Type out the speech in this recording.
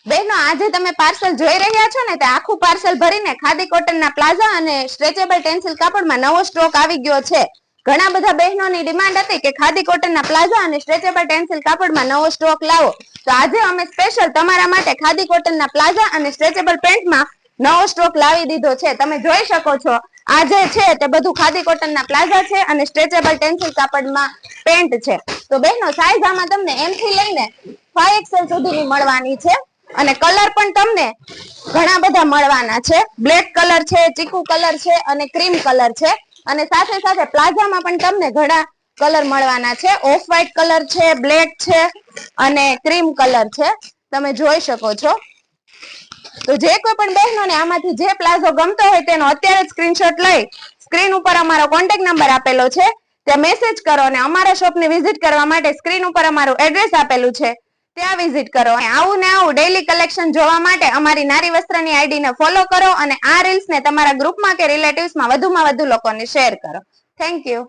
બહેનો આજે તમે પાર્સલ જોઈ રહ્યા છો ને તે આખું પાર્સલ ભરીને ખાદી કોટનના પ્લાઝા અને સ્ટ્રેચેબલ ટેન્સિલ કાપડમાં નવો સ્ટોક આવી ગયો છે। ઘણા બધા બહેનોની ડિમાન્ડ હતી કે ખાદી કોટનના પ્લાઝા અને સ્ટ્રેચેબલ ટેન્સિલ કાપડમાં નવો સ્ટોક લાવો, તો આજે અમે સ્પેશિયલ તમારા માટે ખાદી કોટનના પ્લાઝા અને સ્ટ્રેચેબલ પેન્ટમાં નવો સ્ટોક લાવી દીધો છે। તમે જોઈ શકો છો આ જે છે તે બધું ખાદી કોટનના પ્લાઝા છે અને સ્ટ્રેચેબલ ટેન્સિલ કાપડમાં પેન્ટ છે। તો બહેનો સાઈઝ આમાં તમને M થી લઈને 5XL સુધીની મળવાની છે અને કલર પણ તમને ઘણા બધા મળવાના છે। બ્લેક કલર છે, ચીકુ કલર છે અને ક્રીમ કલર છે અને સાથે સાથે પ્લાઝામાં પણ તમને ઘણા કલર મળવાના છે। ઓફ વ્હાઈટ કલર છે, બ્લેક છે અને ક્રીમ કલર છે, તમે જોઈ શકો છો। તો જે કોઈ પણ બહેનોને આમાંથી જે પ્લાઝો ગમતો હોય તેનો અત્યારે જ સ્ક્રીનશોટ લઈ સ્ક્રીન ઉપર અમારો કોન્ટેક્ટ નંબર આપેલો છે ત્યાં મેસેજ કરો અને અમારા શોપની વિઝિટ કરવા માટે સ્ક્રીન ઉપર અમારું એડ્રેસ આપેલું છે ત્યાં વિઝિટ કરો। આવું ને આવું ડેઈલી કલેક્શન જોવા માટે અમારી નારી વસ્ત્રની આઈડીને ફોલો કરો અને આ રીલ્સને તમારા ગ્રુપમાં કે રિલેટિવ્સમાં વધુમાં વધુ લોકોને શેર કરો। Thank you.